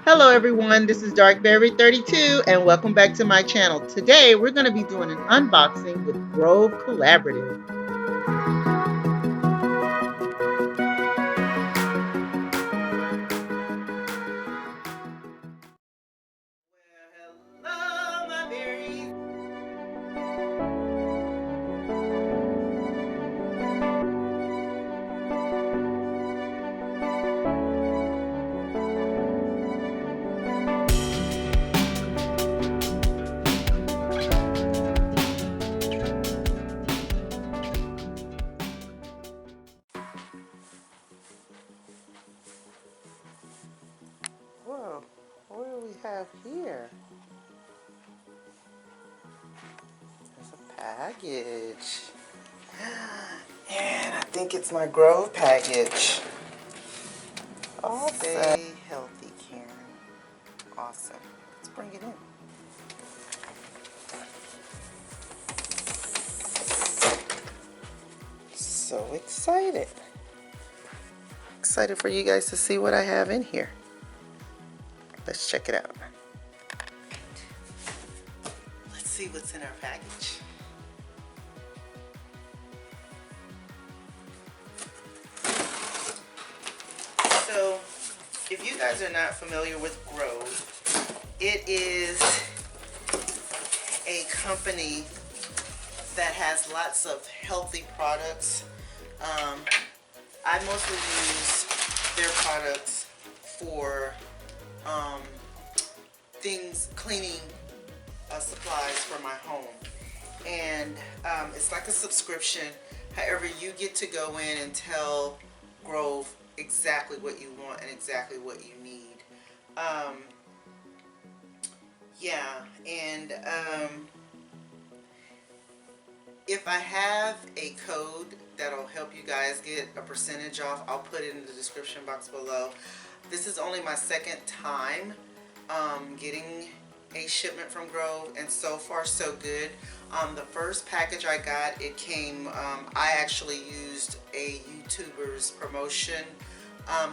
Hello everyone, this is Darkberry32 and welcome back to my channel. Today we're going to be doing an unboxing with Grove Collaborative. Well, hello my berries. Whoa, what do we have here? There's a package. And I think it's my Grove package. Awesome. Stay healthy, Karen. Awesome. Let's bring it in. So excited. Excited for you guys to see what I have in here. Let's check it out. Let's see what's in our package. So, if you guys are not familiar with Grove, it is a company that has lots of healthy products. I mostly use their products for things, cleaning supplies for my home. And it's like a subscription. However, you get to go in and tell Grove exactly what you want and exactly what you need. Yeah, and if I have a code that'll help you guys get a percentage off, I'll put it in the description box below. This is only my second time getting a shipment from Grove, and so far so good. The first package I got, it came, I actually used a YouTuber's promotion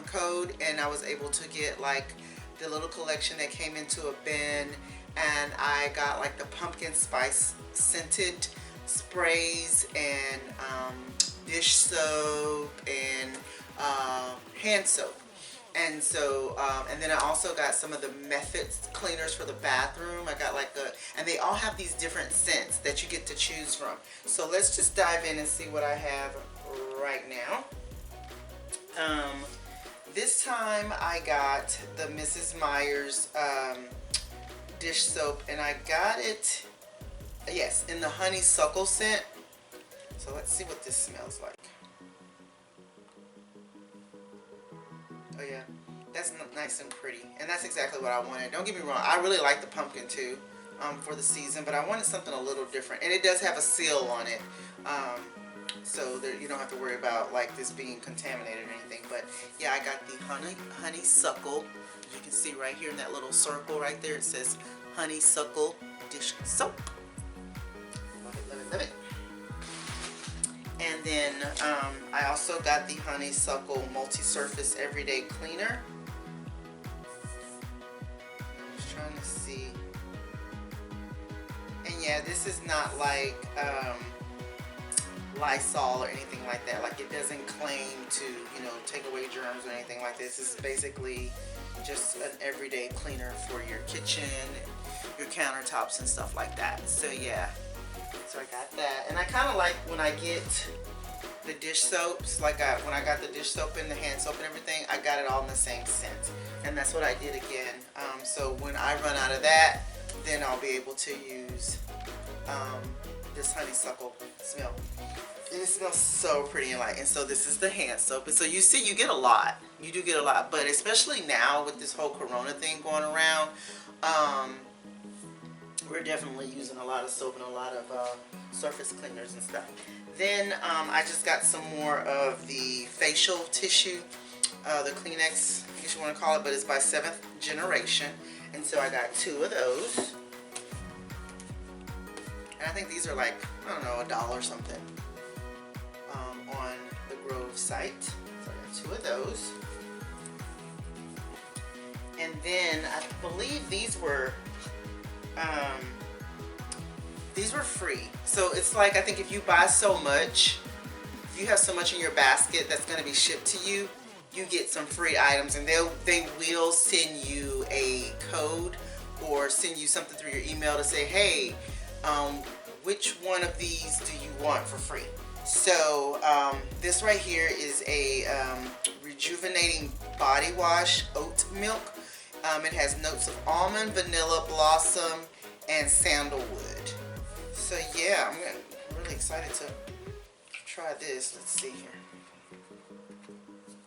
code, and I was able to get like the little collection that came into a bin, and I got like the pumpkin spice scented sprays and dish soap and hand soap. And so, and then I also got some of the Methods cleaners for the bathroom. I got like and they all have these different scents that you get to choose from. So let's just dive in and see what I have right now. This time I got the Mrs. Meyer's dish soap, and I got it, yes, in the honeysuckle scent. So let's see what this smells like. Oh yeah, that's nice and pretty, and that's exactly what I wanted. Don't get me wrong, I really like the pumpkin too for the season, but I wanted something a little different, and it does have a seal on it, so that you don't have to worry about like this being contaminated or anything. But yeah, I got the honeysuckle. As you can see right here in that little circle right there, it says honeysuckle dish soap. Love it, love it, love it. And then I also got the Honeysuckle Multi-Surface Everyday Cleaner. I'm just trying to see. And yeah, this is not like Lysol or anything like that. Like, it doesn't claim to, you know, take away germs or anything like this. This is basically just an everyday cleaner for your kitchen, your countertops and stuff like that. So yeah. So I got that, and I kind of like when I get the dish soaps, like when I got the dish soap and the hand soap and everything, I got it all in the same scent, and that's what I did again. So when I run out of that, then I'll be able to use this honeysuckle smell. And it smells so pretty and light. And so this is the hand soap, and so you see, you get a lot. You do get a lot, but especially now with this whole Corona thing going around, we're definitely using a lot of soap and a lot of surface cleaners and stuff. Then I just got some more of the facial tissue, the Kleenex, I guess you want to call it, but it's by 7th Generation. And so I got 2 of those. And I think these are like, I don't know, $1 or something on the Grove site. So I got 2 of those. And then I believe these were free. So it's like, I think if you buy so much, if you have so much in your basket that's going to be shipped to you, you get some free items, and they will send you a code or send you something through your email to say, hey, which one of these do you want for free? So this right here is a rejuvenating body wash, oat milk. It has notes of almond, vanilla, blossom, and sandalwood. So yeah, I'm really excited to try this. Let's see here.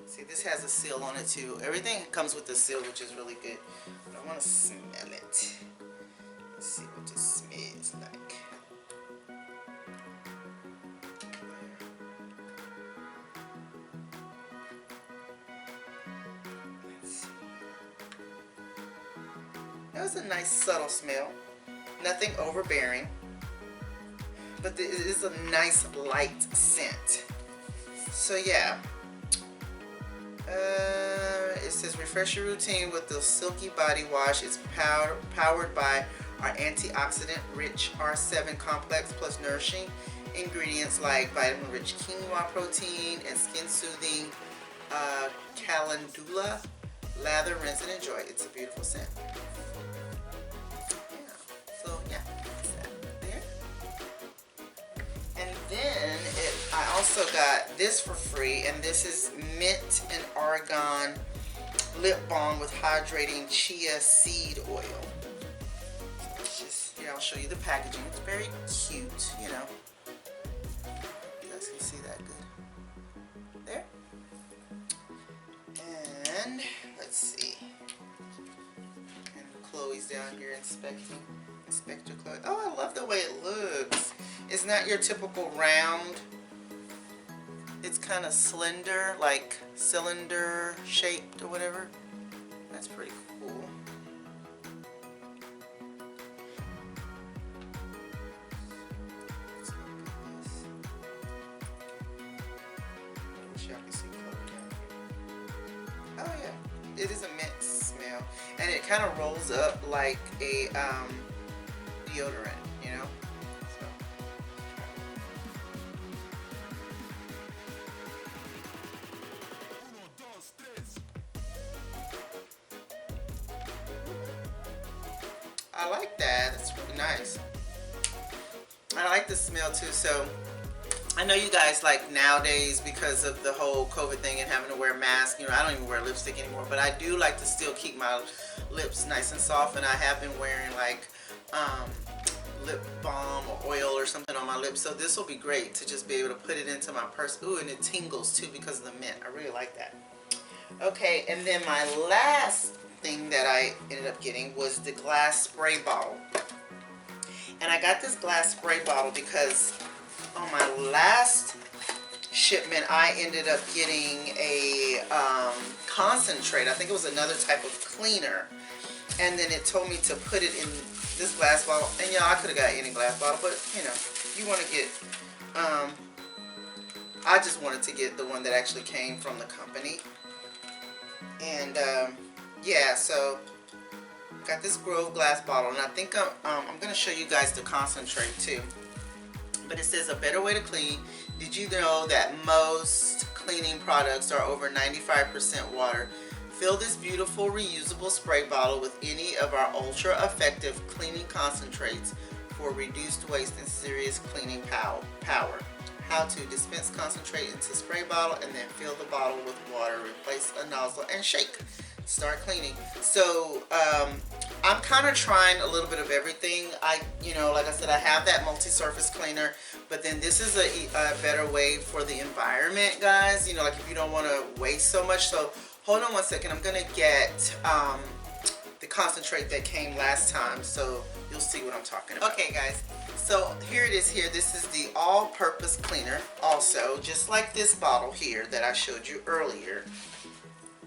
See, this has a seal on it too. Everything comes with a seal, which is really good. But I want to smell it. Let's see what this smells like. That was a nice subtle smell. Nothing overbearing. But it is a nice light scent. So yeah. It says refresh your routine with the silky body wash. It's powered by our antioxidant rich R7 complex plus nourishing ingredients like vitamin rich quinoa protein and skin soothing calendula. Lather, rinse, and enjoy. It's a beautiful scent. So yeah, that's that there. And then I also got this for free, and this is mint and argan lip balm with hydrating chia seed oil. So it's just here. I'll show you the packaging. It's very cute, you know. You guys can see that good there. And let's see. And Chloe's down here inspecting. Inspector Chloe. Oh, I love the way it looks. It's not your typical round. It's kind of slender, like cylinder shaped or whatever. That's pretty cool. Let's look at this. I wish y'all could see Chloe down here. Oh yeah, it is a mint smell, and it kind of rolls up like a deodorant, you know. So. I like that. That's really nice. I like the smell too. So I know you guys, like nowadays, because of the whole COVID thing and having to wear masks, you know, I don't even wear lipstick anymore, but I do like to still keep my lips nice and soft, and I have been wearing like lip balm or oil or something on my lips. So this will be great to just be able to put it into my purse. Ooh, and it tingles too because of the mint. I really like that. Okay, and then my last thing that I ended up getting was the glass spray bottle. And I got this glass spray bottle because on my last shipment I ended up getting a concentrate. I think it was another type of cleaner, and then it told me to put it in this glass bottle. And yeah, I could have got any glass bottle, but you know, you want to get I just wanted to get the one that actually came from the company. And yeah, so got this Grove glass bottle, and I think I'm going to show you guys the concentrate too. But it says a better way to clean. Did you know that most cleaning products are over 95% water? Fill this beautiful reusable spray bottle with any of our ultra effective cleaning concentrates for reduced waste and serious cleaning power. How to dispense concentrate into spray bottle and then fill the bottle with water, replace a nozzle, and shake. Start cleaning. So I'm kind of trying a little bit of everything. You know, like I said, I have that multi-surface cleaner, but then this is a better way for the environment, guys. You know, like if you don't want to waste so much. So hold on one second. I'm gonna get the concentrate that came last time, so you'll see what I'm talking about. Okay, guys. So here it is here. This is the all-purpose cleaner also, just like this bottle here that I showed you earlier.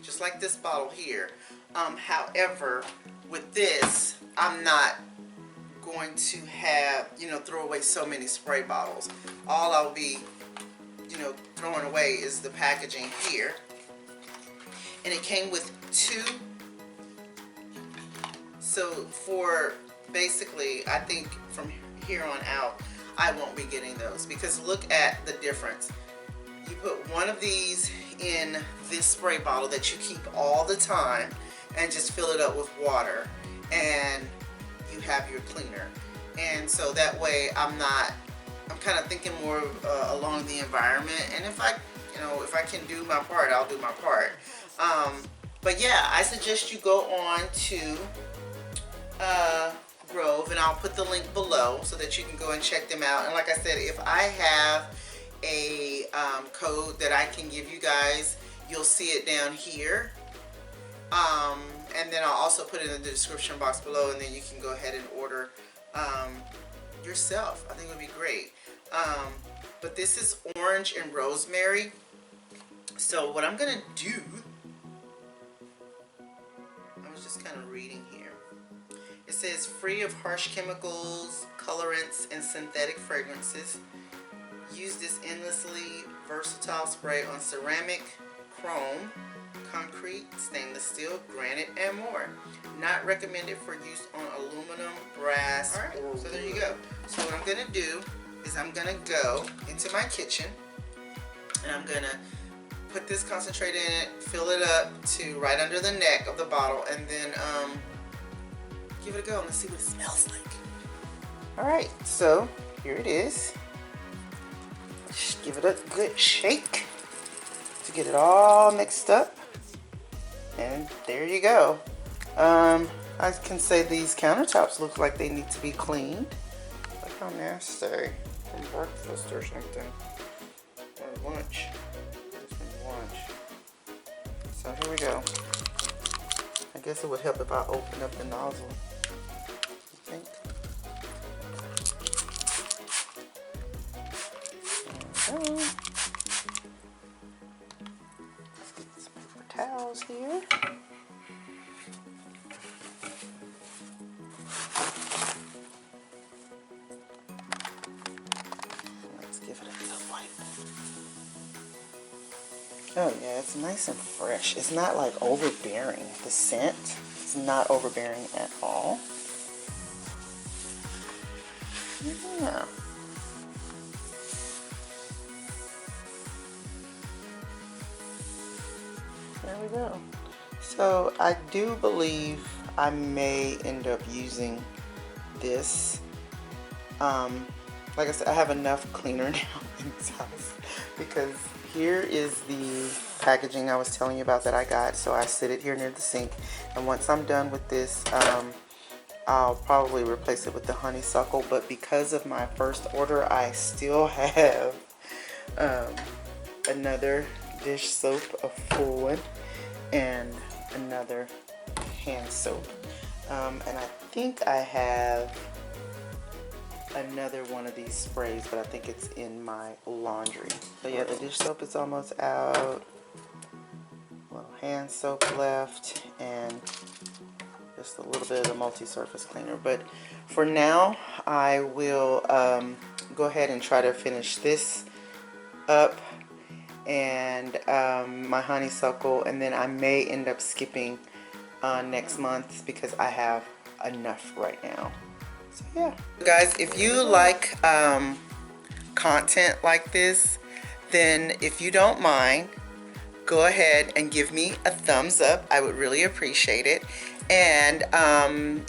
Just like this bottle here. However, with this, I'm not going to have, you know, throw away so many spray bottles. All I'll be, you know, throwing away is the packaging here. And it came with two So for basically, I think from here on out, I won't be getting those, because look at the difference. You put one of these in this spray bottle that you keep all the time and just fill it up with water, and you have your cleaner. And so that way I'm kind of thinking more along the environment, and if I can do my part, I'll do my part. But yeah, I suggest you go on to Grove, and I'll put the link below so that you can go and check them out. And like I said, if I have a code that I can give you guys, you'll see it down here. And then I'll also put it in the description box below, and then you can go ahead and order yourself. I think it would be great. But this is orange and rosemary. So what I'm gonna do, I was just kind of reading here. It says free of harsh chemicals, colorants, and synthetic fragrances. Use this endlessly versatile spray on ceramic, chrome, concrete, stainless steel, granite, and more. Not recommended for use on aluminum, brass, or so there you go. So what I'm gonna do is I'm gonna go into my kitchen, and I'm gonna put this concentrate in it, fill it up to right under the neck of the bottle, and then give it a go and let's see what it smells like. Alright, so here it is. Just give it a good shake to get it all mixed up. And there you go. I can say these countertops look like they need to be cleaned. Look how nasty. From breakfast or something. Or lunch. From lunch. So here we go. I guess it would help if I open up the nozzle. You think? There we go. Let's get some paper towels here. Let's give it a good wipe. Oh yeah, it's nice and fresh. It's not like overbearing. The scent is not overbearing at all. Yeah. There we go. So I do believe I may end up using this. Like I said, I have enough cleaner now in this house, because here is the packaging I was telling you about that I got. So I sit it here near the sink, and once I'm done with this, I'll probably replace it with the honeysuckle. But because of my first order, I still have another dish soap, a full one, and another hand soap. And I think I have another one of these sprays, but I think it's in my laundry. So yeah, the dish soap is almost out. A little hand soap left, and just a little bit of the multi-surface cleaner. But for now, I will go ahead and try to finish this up, and my honeysuckle, and then I may end up skipping next month because I have enough right now. So yeah, guys, if you like content like this, then if you don't mind, go ahead and give me a thumbs up. I would really appreciate it. And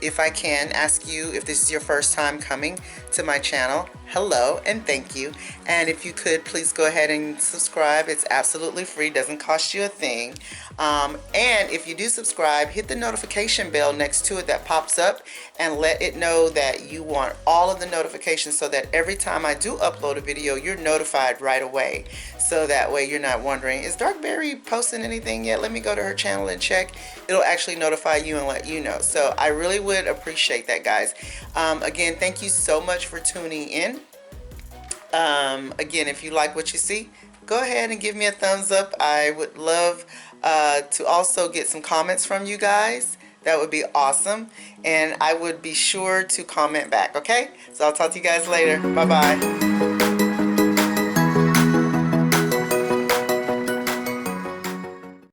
if I can ask you, if this is your first time coming to my channel, hello and thank you. And if you could please go ahead and subscribe. It's absolutely free, doesn't cost you a thing. And if you do subscribe, hit the notification bell next to it that pops up, and let it know that you want all of the notifications, so that every time I do upload a video, you're notified right away. So that way you're not wondering, is Darkberry posting anything yet? Let me go to her channel and check. It'll actually notify you and let you know. So I really would appreciate that, guys. Again, thank you so much for tuning in. Again, if you like what you see, go ahead and give me a thumbs up. I would love to also get some comments from you guys. That would be awesome. And I would be sure to comment back, okay? So I'll talk to you guys later. Bye-bye.